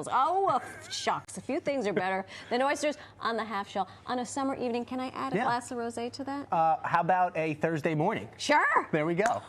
Oh, shucks. A few things are better than oysters on the half shell. On a summer evening, can I add a glass of rosé to that? How about a Thursday morning? Sure. There we go.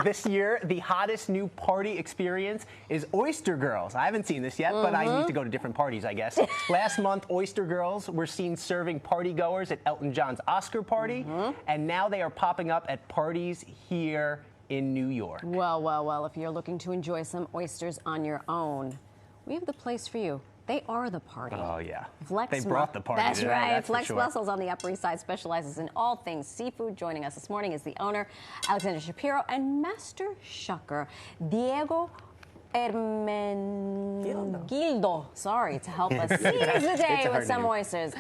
This year, the hottest new party experience is Oyster Girls. I haven't seen this yet, but I need to go to different parties, I guess. Last month, Oyster Girls were seen serving partygoers at Elton John's Oscar party, and now they are popping up at parties here in New York. Well, if you're looking to enjoy some oysters on your own, we have the place for you. They are the party. Oh, yeah. Flex they brought the party That's today, right. that's Flex for sure. Mussels on the Upper East Side specializes in all things seafood. Joining us this morning is the owner, Alexandra Shapiro, and Master Shucker, Diego Hermengildo. Sorry, to help us seize the day with some oysters.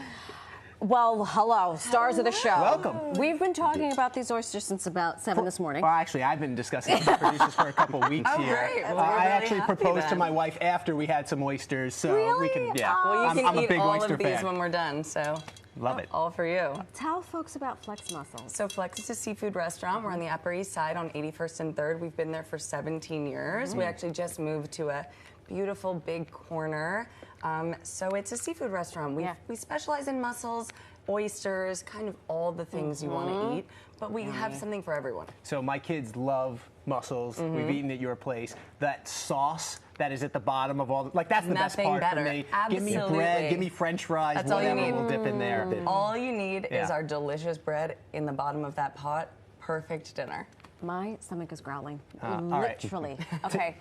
Well, hello, stars of the show. Welcome. We've been talking about these oysters since about 7 this morning. Well, actually, I've been discussing with the producers for a couple weeks here. Great. Well, I really actually happy proposed to then. my wife after we had some oysters, so Really? we can. Yeah, Well, you can I'm eat a big all oyster of these fan. when we're done, so Love it. all for you. Tell folks about Flex Mussels. So Flex is a seafood restaurant. We're on the Upper East Side on 81st and 3rd. We've been there for 17 years. We actually just moved to a beautiful big corner. So it's a seafood restaurant. We specialize in mussels, oysters, kind of all the things you want to eat, but we have something for everyone. So my kids love mussels. We've eaten at your place. That sauce that is at the bottom of all, like that's the best Nothing part better. for me. Absolutely. Give me bread, give me French fries, That's all you whatever. need. We'll dip in there. All you need is Yeah. our delicious bread in the bottom of that pot. Perfect dinner. My stomach is growling. all right. Literally. Okay.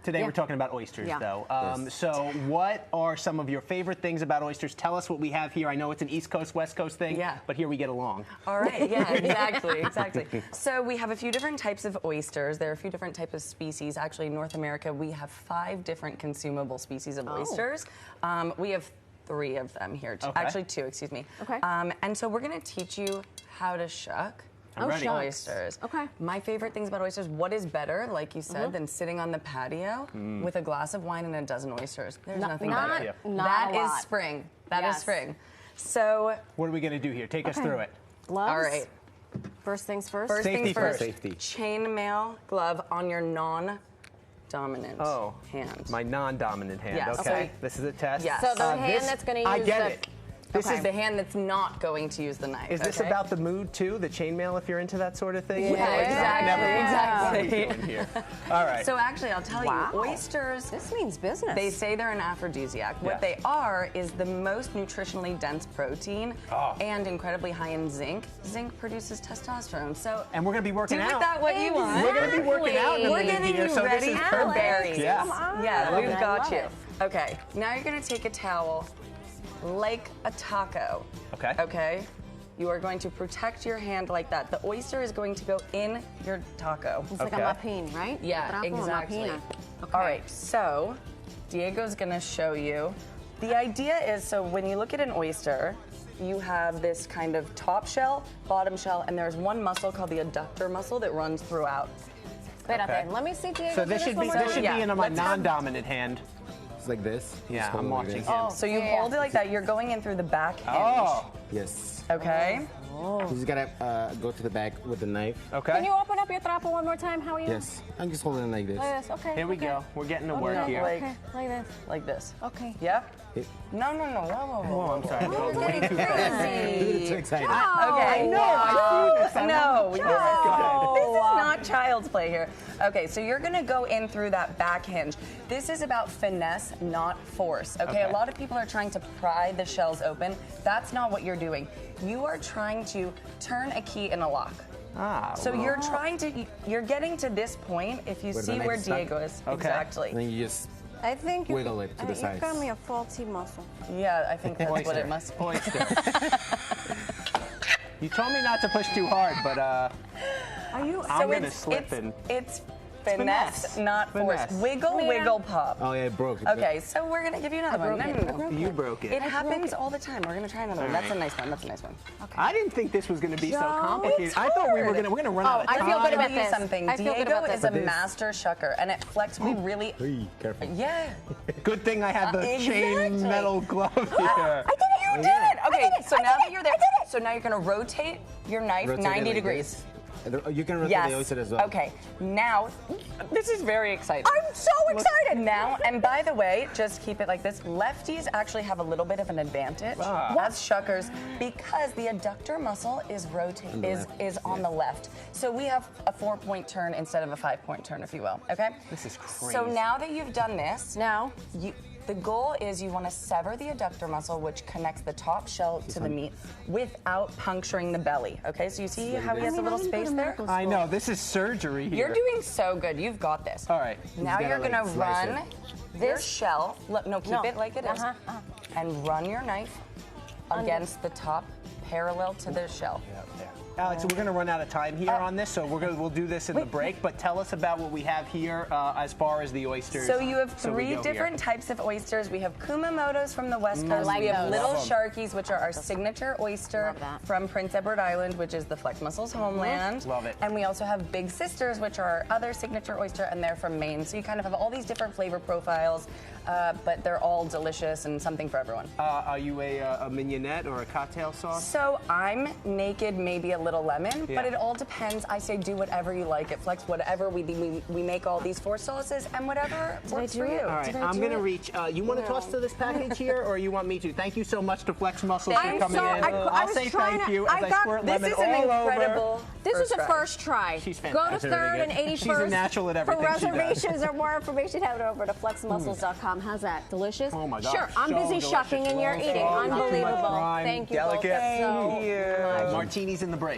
Today we're talking about oysters, Yeah. though. So what are some of your favorite things about oysters? Tell us what we have here. I know it's an East Coast, West Coast thing, but here we get along. All right, yeah, exactly. So we have a few different types of oysters. There are a few different types of species. Actually, in North America, we have 5 different consumable species of oysters. We have 3 of them here. Actually, 2, excuse me. Okay. And so we're going to teach you how to shuck. ready. Oysters. Okay. My favorite things about oysters, what is better, like you said, than sitting on the patio with a glass of wine and a dozen oysters? There's nothing better. That is spring. That is spring. So what are we going to do here? Take us through it. Gloves. all right. First things first. First Safety things first. first. Safety. Chainmail glove on your non-dominant hand. My non-dominant hand. Yes. Okay. This is a test. Yes. So the hand that's going to use I get it. This is the hand that's not going to use the knife. Is this about the mood too? The chainmail, if you're into that sort of thing? Yeah, Exactly. Here. All right. So actually, I'll tell you, oysters. This means business. They say they're an aphrodisiac. What they are is the most nutritionally dense protein and incredibly high in zinc. Zinc produces testosterone. So and we're going to be working do out. with that what you want. We're going to be working out in a We're minute getting here, you so ready this is for perfect. berries. Yeah. Come on. Yeah, we've I got love you. it. Okay, now you're going to take a towel like a taco. Okay. Okay? You are going to protect your hand like that. The oyster is going to go in your taco. It's like a lapine, right? Yeah, Trapo, exactly. lapina. Okay. All right, so Diego's gonna show you. The idea is, so when you look at an oyster, you have this kind of top shell, bottom shell, and there's one muscle called the adductor muscle that runs throughout. Espérate, let me see Diego. So this should be in my non-dominant hand. It's like this. Yeah, Just hold I'm it like watching this. him. So you hold it like that. You're going in through the back hinge. Oh. Yes. Okay. You just gotta go to the back with the knife. Okay. Can you open up your trapo one more time? How are you? Yes. I'm just holding it like this. Like this. Okay. Here we go. We're getting to work here. Like- Okay, like this. Like this. Okay. Yep. It- No. Whoa. I'm sorry. Oh, I'm way too fast. It's too excited. Okay. No. This is Oh. not child's play here. Okay, so you're gonna go in through that back hinge. This is about finesse, not force. Okay, a lot of people are trying to pry the shells open. That's not what you're doing. You are trying to turn a key in a lock. So you're getting to this point if you Where the see knife where is stuck? Diego is. Okay. Exactly. And then you just I think you wiggle it to the you sides. got me a faulty muscle. Yeah, I think that's what it must be. Oyster. You told me not to push too hard, but Are you? I'm gonna slip in. It's finesse, not force. Finesse. Wiggle, pop. Oh yeah, it broke. It Okay, so we're gonna give you another one. No. You broke it. It happens all the time. We're gonna try another one. That's a nice one. I didn't think this was going to be so complicated. It's I thought we were hard. going to run out of I time. feel good about I'll tell you this. something. I feel good Diego about is a this. master shucker, and at Flex we really. Hey, careful. Yeah. Good thing I had the chain Exactly. metal glove here. I did it. You did it. Okay. So now that you're there, I did it. so now you're gonna rotate your knife Rotate it 90 like degrees. this. You can rotate Yes. the oyster as well. Okay. Now, this is very exciting. I'm so excited. Now, and by the way, just keep it like this. Lefties actually have a little bit of an advantage as shuckers because the adductor muscle is is on the left. So we have a 4-point turn instead of a 5-point turn, if you will. Okay. This is crazy. So now that you've done this, Now, the goal is you want to sever the adductor muscle, which connects the top shell to the meat, without puncturing the belly. Okay, so you see how he has a little space there? I know, this is surgery here. You're doing so good. You've got this. All right. Now gotta, you're like, going to slice run your shell. No, keep it like it is. And run your knife against the top, parallel to the shell. Alex, we're going to run out of time here on this, so we'll do this in the break. But tell us about what we have here as far as the oysters. So you have we three go different types of oysters. We have Kumamotos from the West Coast. like we have those. little Love 'em. sharkies, which are our signature oyster Love that. from Prince Edward Island, which is the Flex Mussels homeland. Love it. And we also have Big Sisters, which are our other signature oyster, and they're from Maine. So you kind of have all these different flavor profiles, but they're all delicious and something for everyone. Are you a mignonette or a cocktail sauce? So I'm naked, maybe a little lemon, Yeah. but it all depends. I say do whatever you like at Flex, whatever we make all these 4 sauces, and whatever works for you. All right, I'm going to reach. You want to toss to this package here, or you want me to? Thank you so much to Flex Mussels for Thanks coming so- in. I I'll was say trying thank to- you I as I got- squirt This lemon is an all incredible. over. this is a try. first try. She's Go to fantastic. 3rd and 81st. She's a natural at everything For she does. reservations or more information, head over to flexmussels.com. How's that? Delicious? Oh my gosh, Sure, I'm so busy delicious. shucking and you're Well eating. done. Unbelievable. Prime, Thank you delicate. both so Thank you. much. Martinis in the break.